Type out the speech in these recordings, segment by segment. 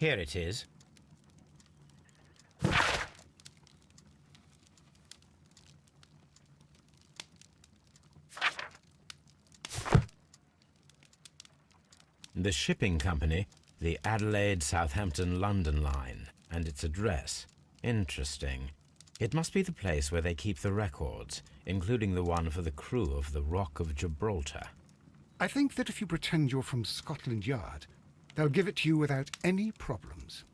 Here it is. The shipping company, the Adelaide, Southampton, London line, and its address. Interesting. It must be the place where they keep the records, including the one for the crew of the Rock of Gibraltar. I think that if you pretend you're from Scotland Yard, they'll give it to you without any problems.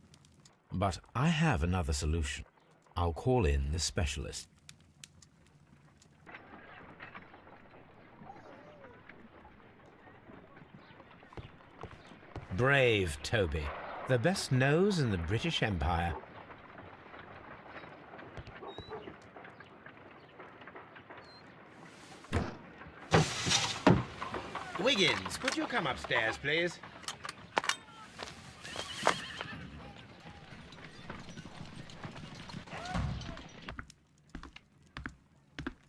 But I have another solution. I'll call in the specialist. Brave Toby, the best nose in the British Empire. Wiggins, could you come upstairs, please?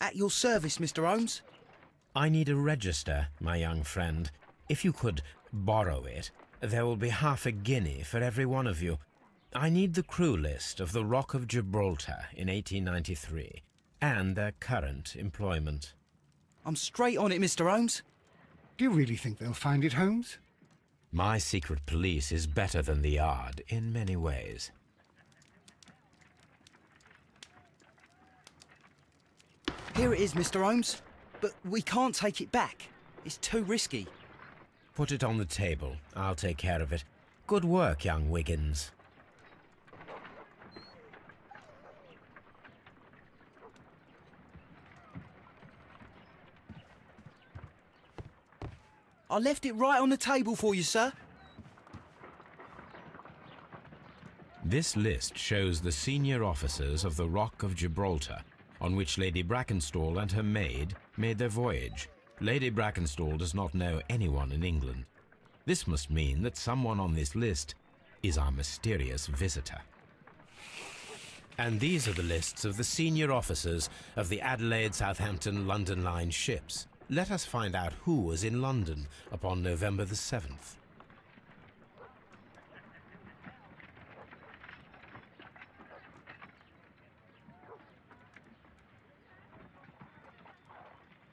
At your service, Mr. Holmes. I need a register, my young friend. If you could borrow it, there will be half a guinea for every one of you. I need the crew list of the Rock of Gibraltar in 1893 and their current employment. I'm straight on it, Mr. Holmes. Do you really think they'll find it, Holmes? My secret police is better than the Yard in many ways. Here it is, Mr. Holmes. But we can't take it back. It's too risky. Put it on the table. I'll take care of it. Good work, young Wiggins. I left it right on the table for you, sir. This list shows the senior officers of the Rock of Gibraltar, on which Lady Brackenstall and her maid made their voyage. Lady Brackenstall does not know anyone in England. This must mean that someone on this list is our mysterious visitor. And these are the lists of the senior officers of the Adelaide, Southampton, London line ships. Let us find out who was in London upon November the 7th.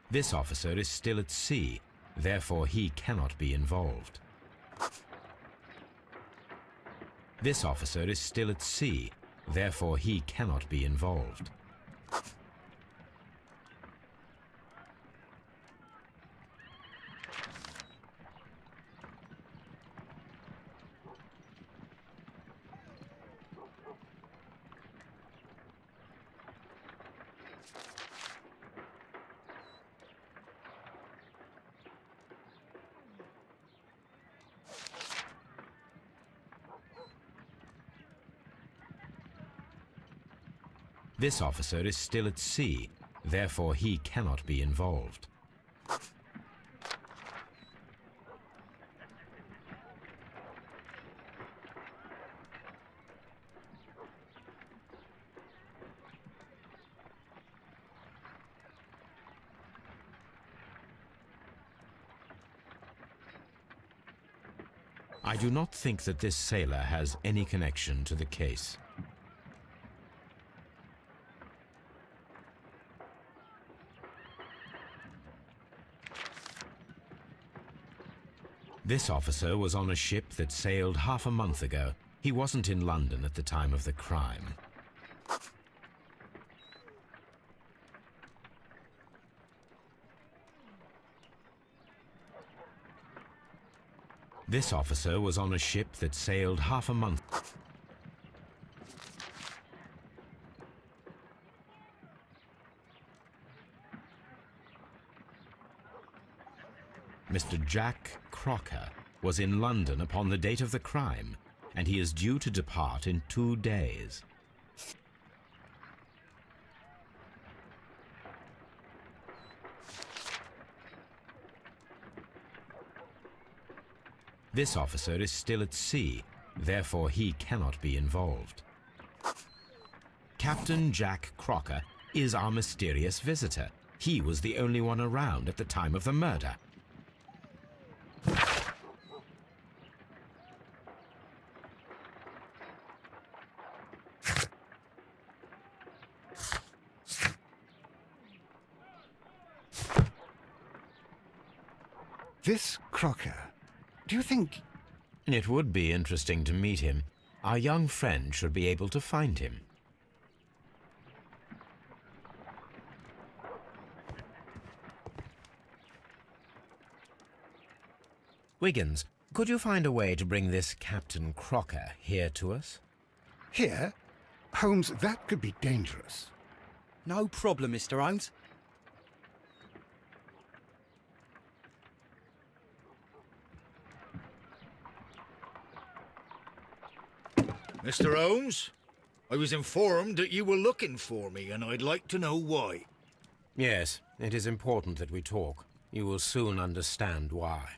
This officer is still at sea, therefore he cannot be involved. This officer is still at sea, therefore he cannot be involved. This officer is still at sea, therefore he cannot be involved. I do not think that this sailor has any connection to the case. This officer was on a ship that sailed half a month ago. He wasn't in London at the time of the crime. This officer was on a ship that sailed half a month. Mr. Jack Crocker was in London upon the date of the crime, and he is due to depart in 2 days. This officer is still at sea, therefore he cannot be involved. Captain Jack Crocker is our mysterious visitor. He was the only one around at the time of the murder. This Crocker, do you think... It would be interesting to meet him. Our young friend should be able to find him. Wiggins, could you find a way to bring this Captain Crocker here to us? Here? Holmes, that could be dangerous. No problem, Mr. Holmes. Mr. Holmes, I was informed that you were looking for me, and I'd like to know why. Yes, it is important that we talk. You will soon understand why.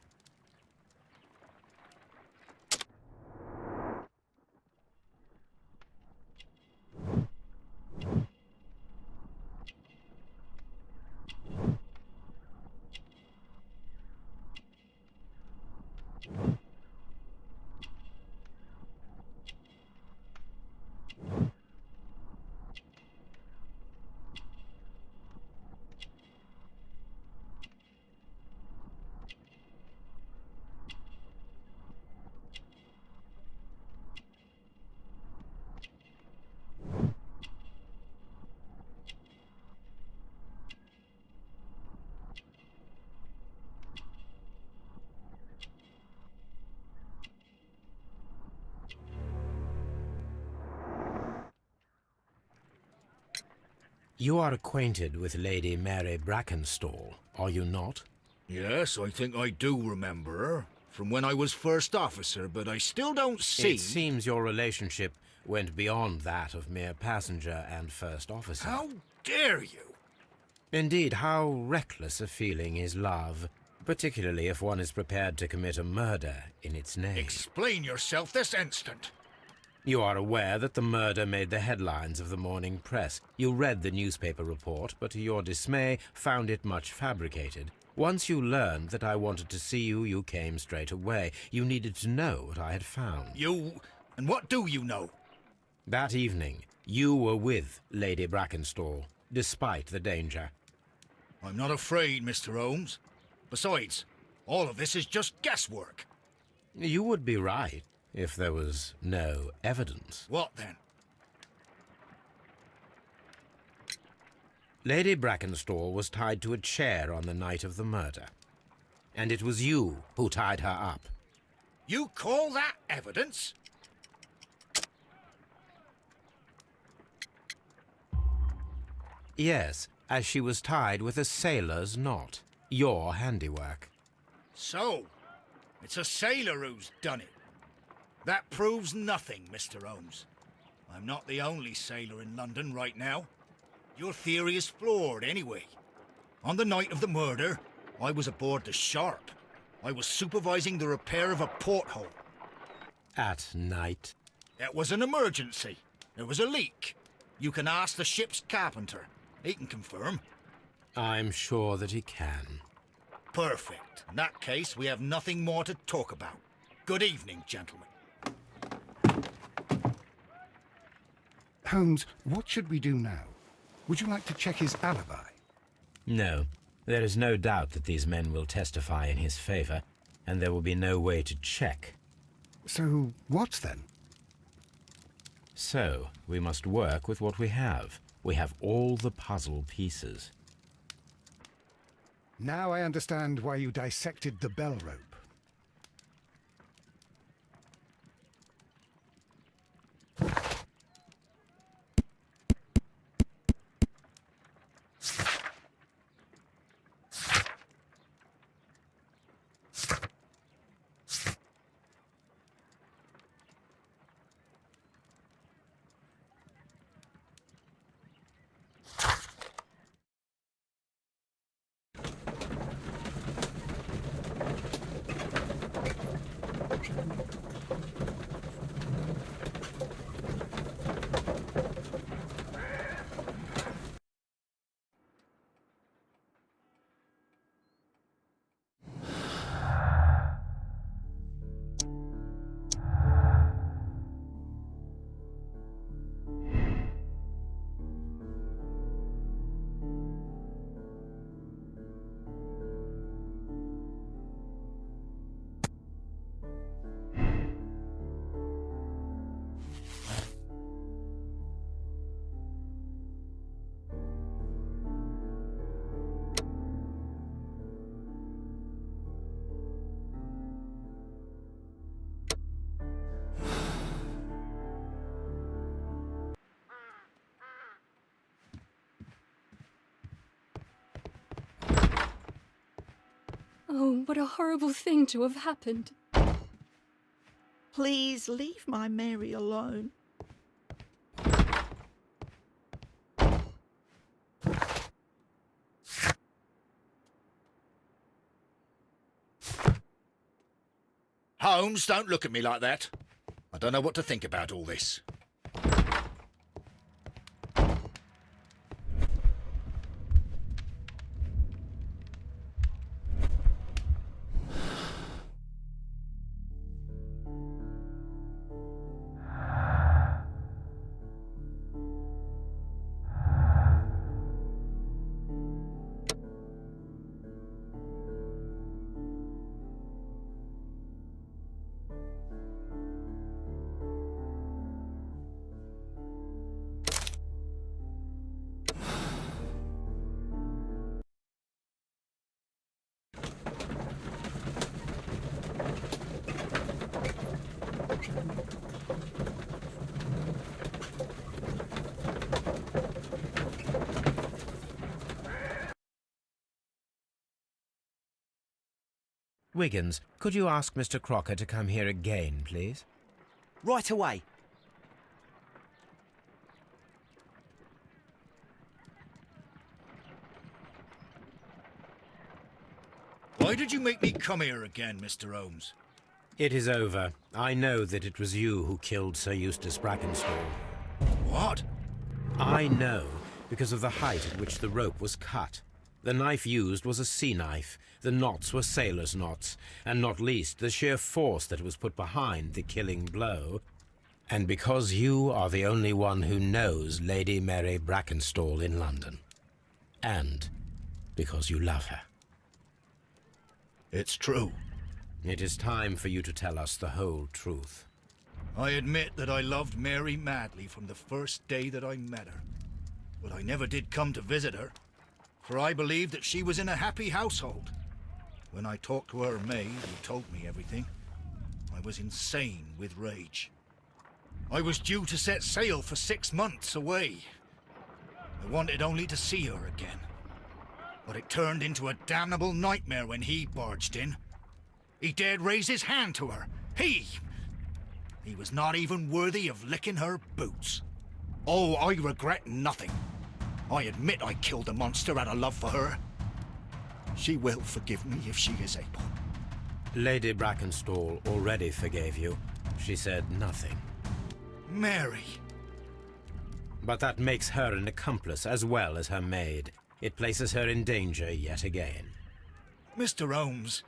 You are acquainted with Lady Mary Brackenstall, are you not? Yes, I think I do remember her, from when I was first officer, but I still don't see... It seems your relationship went beyond that of mere passenger and first officer. How dare you? Indeed, how reckless a feeling is love, particularly if one is prepared to commit a murder in its name. Explain yourself this instant. You are aware that the murder made the headlines of the morning press. You read the newspaper report, but to your dismay, found it much fabricated. Once you learned that I wanted to see you, you came straight away. You needed to know what I had found. You... and what do you know? That evening, you were with Lady Brackenstall, despite the danger. I'm not afraid, Mr. Holmes. Besides, all of this is just guesswork. You would be right, if there was no evidence. What then? Lady Brackenstall was tied to a chair on the night of the murder. And it was you who tied her up. You call that evidence? Yes, as she was tied with a sailor's knot. Your handiwork. So, it's a sailor who's done it. That proves nothing, Mr. Holmes. I'm not the only sailor in London right now. Your theory is flawed anyway. On the night of the murder, I was aboard the Sharp. I was supervising the repair of a porthole. At night? It was an emergency. There was a leak. You can ask the ship's carpenter. He can confirm. I'm sure that he can. Perfect. In that case, we have nothing more to talk about. Good evening, gentlemen. Holmes, what should we do now? Would you like to check his alibi? No. There is no doubt that these men will testify in his favor, and there will be no way to check. So, what then? So, we must work with what we have. We have all the puzzle pieces. Now I understand why you dissected the bell rope. Oh, what a horrible thing to have happened. Please leave my Mary alone. Holmes, don't look at me like that. I don't know what to think about all this. Wiggins, could you ask Mr. Crocker to come here again, please? Right away. Why did you make me come here again, Mr. Holmes? It is over. I know that it was you who killed Sir Eustace Brackenstall. What? I know because of the height at which the rope was cut. The knife used was a sea knife. The knots were sailor's knots, and not least the sheer force that was put behind the killing blow. And because you are the only one who knows Lady Mary Brackenstall in London. And because you love her. It's true. It is time for you to tell us the whole truth. I admit that I loved Mary madly from the first day that I met her. But I never did come to visit her, for I believed that she was in a happy household. When I talked to her maid, who told me everything, I was insane with rage. I was due to set sail for 6 months away. I wanted only to see her again. But it turned into a damnable nightmare when he barged in. He dared raise his hand to her. He was not even worthy of licking her boots. Oh, I regret nothing. I admit I killed the monster out of love for her. She will forgive me if she is able. Lady Brackenstall already forgave you. She said nothing. Mary. But that makes her an accomplice as well as her maid. It places her in danger yet again. Mr. Holmes.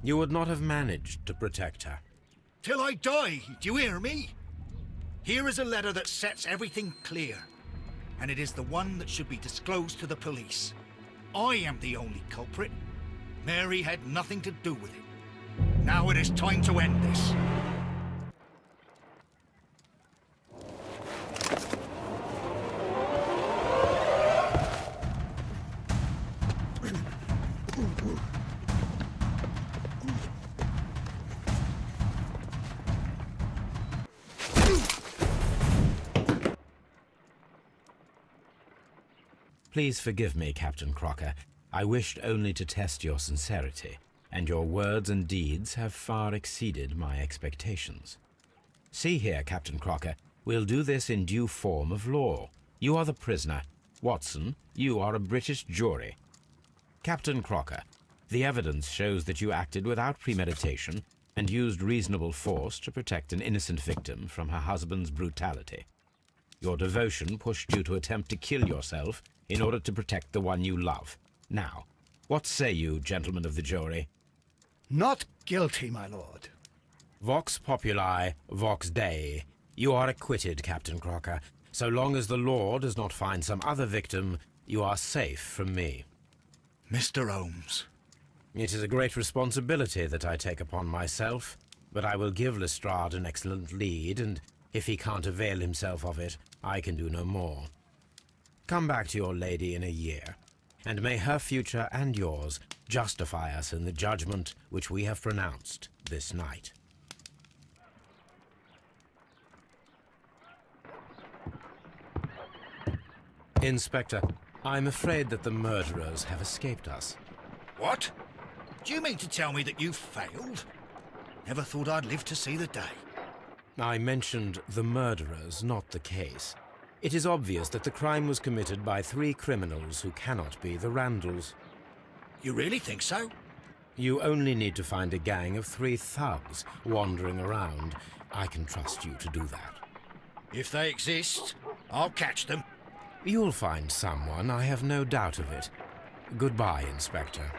You would not have managed to protect her. Till I die, do you hear me? Here is a letter that sets everything clear. And it is the one that should be disclosed to the police. I am the only culprit. Mary had nothing to do with it. Now it is time to end this. Please forgive me, Captain Crocker. I wished only to test your sincerity, and your words and deeds have far exceeded my expectations. See here, Captain Crocker, we'll do this in due form of law. You are the prisoner. Watson, you are a British jury. Captain Crocker, the evidence shows that you acted without premeditation and used reasonable force to protect an innocent victim from her husband's brutality. Your devotion pushed you to attempt to kill yourself in order to protect the one you love. Now, what say you, gentlemen of the jury? Not guilty, my lord. Vox populi, vox Dei. You are acquitted, Captain Crocker. So long as the law does not find some other victim, you are safe from me. Mr. Holmes. It is a great responsibility that I take upon myself, but I will give Lestrade an excellent lead, and if he can't avail himself of it, I can do no more. Come back to your lady in a year, and may her future and yours justify us in the judgment which we have pronounced this night. Inspector, I'm afraid that the murderers have escaped us. What? Do you mean to tell me that you failed? Never thought I'd live to see the day. I mentioned the murderers, not the case. It is obvious that the crime was committed by 3 criminals who cannot be the Randalls. You really think so? You only need to find a gang of 3 thugs wandering around. I can trust you to do that. If they exist, I'll catch them. You'll find someone, I have no doubt of it. Goodbye, Inspector.